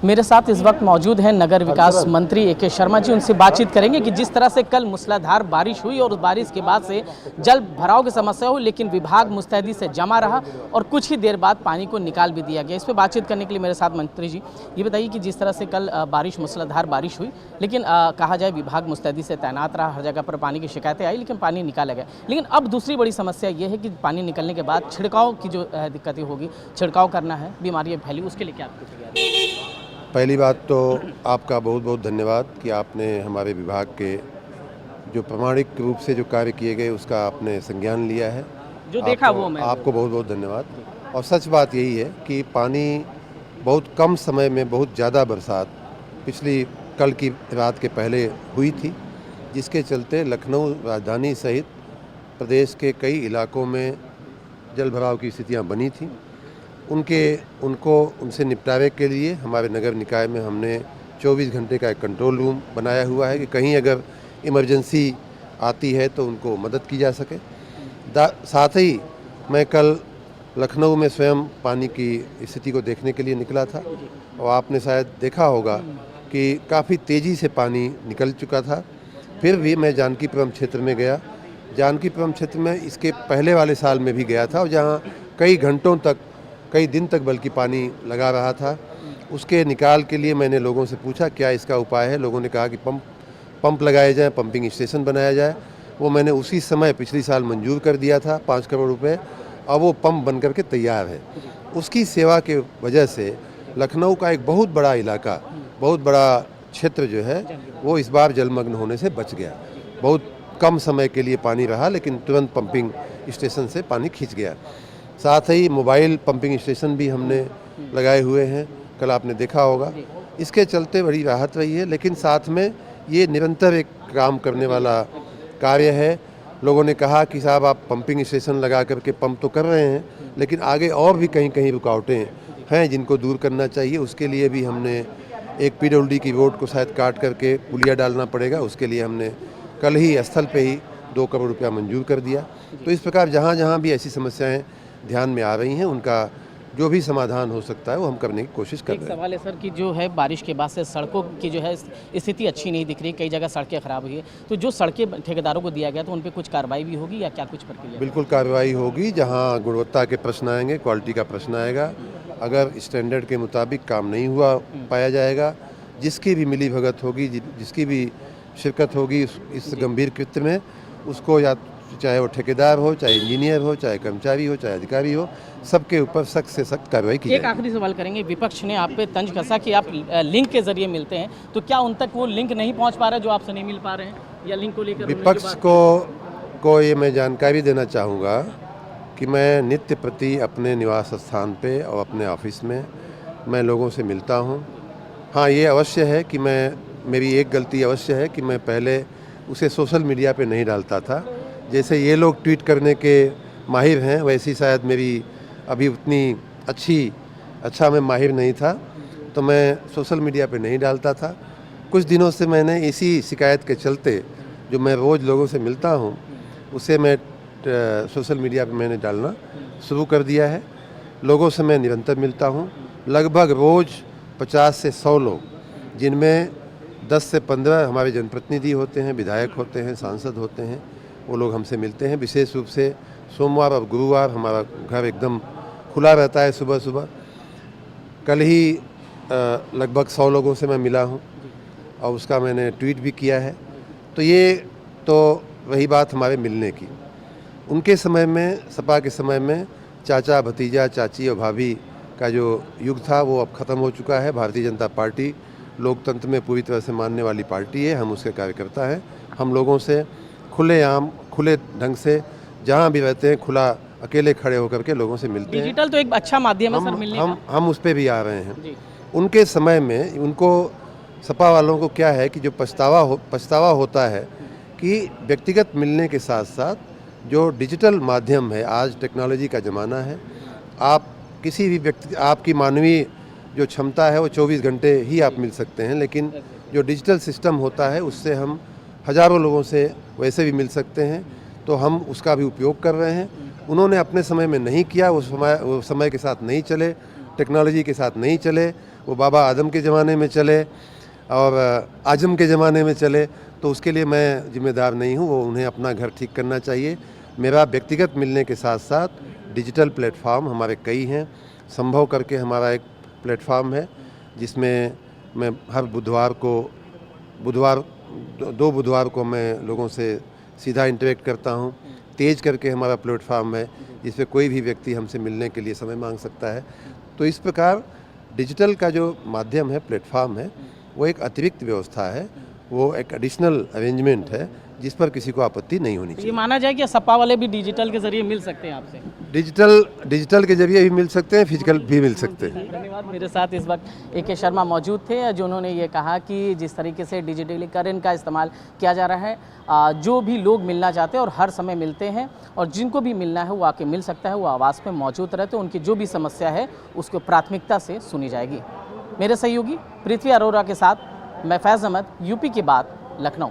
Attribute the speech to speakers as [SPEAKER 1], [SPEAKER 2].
[SPEAKER 1] मेरे साथ इस वक्त मौजूद हैं नगर विकास मंत्री ए.के. शर्मा जी। उनसे बातचीत करेंगे कि जिस तरह से कल मूसलाधार बारिश हुई और उस बारिश के बाद से जल भराव की समस्या हुई, लेकिन विभाग मुस्तैदी से जमा रहा और कुछ ही देर बाद पानी को निकाल भी दिया गया। इस पर बातचीत करने के लिए मेरे साथ मंत्री जी, ये बताइए कि जिस तरह से कल मूसलाधार बारिश हुई, लेकिन कहा जाए विभाग मुस्तैदी से तैनात रहा, हर जगह पर पानी की शिकायतें आई, लेकिन पानी निकाला गया। लेकिन अब दूसरी बड़ी समस्या ये है कि पानी निकलने के बाद छिड़काव की जो दिक्कतें होगी, छिड़काव करना है, बीमारियाँ फैली, उसके लिए क्या आपकी तैयारी है?
[SPEAKER 2] पहली बात तो आपका बहुत बहुत धन्यवाद कि आपने हमारे विभाग के जो प्रामाणिक रूप से जो कार्य किए गए उसका आपने संज्ञान लिया है।
[SPEAKER 1] जो देखा वो मैं
[SPEAKER 2] आपको बहुत बहुत धन्यवाद। और सच बात यही है कि पानी बहुत कम समय में बहुत ज़्यादा बरसात पिछली कल की रात के पहले हुई थी, जिसके चलते लखनऊ राजधानी सहित प्रदेश के कई इलाकों में जल भराव की स्थितियाँ बनी थी। उनसे निपटारे के लिए हमारे नगर निकाय में हमने 24 घंटे का एक कंट्रोल रूम बनाया हुआ है कि कहीं अगर इमरजेंसी आती है तो उनको मदद की जा सके। साथ ही मैं कल लखनऊ में स्वयं पानी की स्थिति को देखने के लिए निकला था और आपने शायद देखा होगा कि काफ़ी तेज़ी से पानी निकल चुका था। फिर भी मैं जानकीपुरम क्षेत्र में गया। जानकीपुरम क्षेत्र में इसके पहले वाले साल में भी गया था और जहाँ कई दिन तक बल्कि पानी लगा रहा था। उसके निकाल के लिए मैंने लोगों से पूछा क्या इसका उपाय है। लोगों ने कहा कि पंप लगाए जाएँ, पंपिंग स्टेशन बनाया जाए। वो मैंने उसी समय पिछली साल मंजूर कर दिया था 5 करोड़ रुपए। अब वो पंप बन करके तैयार है। उसकी सेवा के वजह से लखनऊ का एक बहुत बड़ा इलाका, बहुत बड़ा क्षेत्र जो है वो इस बार जलमग्न होने से बच गया। बहुत कम समय के लिए पानी रहा, लेकिन तुरंत पंपिंग स्टेशन से पानी खींच गया। साथ ही मोबाइल पंपिंग स्टेशन भी हमने लगाए हुए हैं, कल आपने देखा होगा। इसके चलते बड़ी राहत रही है, लेकिन साथ में ये निरंतर एक काम करने वाला कार्य है। लोगों ने कहा कि साहब आप पंपिंग स्टेशन लगा करके पंप तो कर रहे हैं, लेकिन आगे और भी कहीं रुकावटें हैं जिनको दूर करना चाहिए। उसके लिए भी हमने एक PWD की रोड को शायद काट करके पुलिया डालना पड़ेगा। उसके लिए हमने कल ही स्थल पे ही 2 करोड़ रुपया मंजूर कर दिया। तो इस प्रकार जहाँ भी ऐसी समस्याएं ध्यान में आ रही हैं, उनका जो भी समाधान हो सकता है वो हम करने की कोशिश कर रहे हैं।
[SPEAKER 1] एक सवाल है सर कि जो है बारिश के बाद से सड़कों की जो है स्थिति अच्छी नहीं दिख रही, कई जगह सड़कें खराब हुई है, तो जो सड़कें ठेकेदारों को दिया गया तो उन पर कुछ कार्रवाई भी होगी या क्या कुछ प्रक्रिया?
[SPEAKER 2] बिल्कुल कार्रवाई होगी। जहाँ गुणवत्ता के प्रश्न आएंगे, क्वालिटी का प्रश्न आएगा, अगर स्टैंडर्ड के मुताबिक काम नहीं हुआ पाया जाएगा, जिसकी भी मिली भगत होगी, जिसकी भी शिरकत होगी इस गंभीर कृत्य में, उसको या चाहे वो ठेकेदार हो, चाहे इंजीनियर हो, चाहे कर्मचारी हो, चाहे अधिकारी हो, सबके ऊपर सख्त से सख्त कार्रवाई की जाएगी।
[SPEAKER 1] एक आखिरी सवाल करेंगे, विपक्ष ने आप पे तंज कसा कि आप लिंक के जरिए मिलते हैं, तो क्या उन तक वो लिंक नहीं पहुंच पा रहा जो आपसे नहीं मिल पा रहे हैं, या लिंक को लेकर
[SPEAKER 2] विपक्ष को ये मैं जानकारी देना चाहूँगा कि मैं नित्य प्रति अपने निवास स्थान पे और अपने ऑफिस में मैं लोगों से मिलता हूँ। हाँ, ये अवश्य है कि मेरी एक गलती अवश्य है कि मैं पहले उसे सोशल मीडिया पे नहीं डालता था। जैसे ये लोग ट्वीट करने के माहिर हैं, वैसी शायद मेरी अभी उतनी अच्छा मैं माहिर नहीं था, तो मैं सोशल मीडिया पे नहीं डालता था। कुछ दिनों से मैंने इसी शिकायत के चलते, जो मैं रोज़ लोगों से मिलता हूँ, उसे मैं सोशल मीडिया पे मैंने डालना शुरू कर दिया है। लोगों से मैं निरंतर मिलता हूँ, लगभग रोज़ 50 से 100 लोग, जिनमें 10 से 15 हमारे जनप्रतिनिधि होते हैं, विधायक होते हैं, सांसद होते हैं, वो लोग हमसे मिलते हैं। विशेष रूप से सोमवार और गुरुवार हमारा घर एकदम खुला रहता है सुबह। कल ही लगभग 100 लोगों से मैं मिला हूँ और उसका मैंने ट्वीट भी किया है। तो ये तो वही बात हमारे मिलने की। उनके समय में, सपा के समय में चाचा, भतीजा, चाची और भाभी का जो युग था वो अब ख़त्म हो चुका है। भारतीय जनता पार्टी लोकतंत्र में पूरी तरह से मानने वाली पार्टी है। हम उसके कार्यकर्ता हैं। हम लोगों से खुले ढंग से जहाँ भी रहते हैं, खुला अकेले खड़े होकर के लोगों से मिलते हैं।
[SPEAKER 1] डिजिटल तो एक अच्छा माध्यम है सर मिलने का।
[SPEAKER 2] हम उस पर भी आ रहे हैं। उनके समय में उनको, सपा वालों को क्या है कि जो पछतावा होता है कि व्यक्तिगत मिलने के साथ साथ जो डिजिटल माध्यम है, आज टेक्नोलॉजी का ज़माना है, आप किसी भी व्यक्ति, आपकी मानवीय जो क्षमता है वो 24 घंटे ही आप मिल सकते हैं, लेकिन जो डिजिटल सिस्टम होता है उससे हम हज़ारों लोगों से वैसे भी मिल सकते हैं। तो हम उसका भी उपयोग कर रहे हैं। उन्होंने अपने समय में नहीं किया, वो समय के साथ नहीं चले, टेक्नोलॉजी के साथ नहीं चले, वो बाबा आदम के ज़माने में चले और आजम के ज़माने में चले, तो उसके लिए मैं जिम्मेदार नहीं हूँ। वो उन्हें अपना घर ठीक करना चाहिए। मेरा व्यक्तिगत मिलने के साथ साथ डिजिटल प्लेटफॉर्म हमारे कई हैं। संभव करके हमारा एक प्लेटफॉर्म है जिसमें मैं हर दो बुधवार को मैं लोगों से सीधा इंटरेक्ट करता हूँ। तेज करके हमारा प्लेटफॉर्म है जिस पे कोई भी व्यक्ति हमसे मिलने के लिए समय मांग सकता है। तो इस प्रकार डिजिटल का जो माध्यम है, प्लेटफॉर्म है, वो एक अतिरिक्त व्यवस्था है, वो एक एडिशनल अरेंजमेंट है जिस पर किसी को आपत्ति नहीं होनी
[SPEAKER 1] ये
[SPEAKER 2] चाहिए।
[SPEAKER 1] माना जाए कि सपा वाले भी डिजिटल के जरिए मिल सकते हैं आपसे?
[SPEAKER 2] डिजिटल के जरिए भी मिल सकते हैं, फिजिकल भी मिल सकते हैं।
[SPEAKER 1] धन्यवाद। मेरे साथ इस वक्त AK शर्मा मौजूद थे, जिन्होंने ये कहा कि जिस तरीके से डिजिटलीकरण का इस्तेमाल किया जा रहा है, जो भी लोग मिलना चाहते हैं और हर समय मिलते हैं, और जिनको भी मिलना है वो आके मिल सकता है, वो आवास में मौजूद रहते, उनकी जो भी समस्या है उसको प्राथमिकता से सुनी जाएगी। मेरे सहयोगी पृथ्वी अरोरा के साथ मैं फैज़ अहमद, UP की बात, लखनऊ।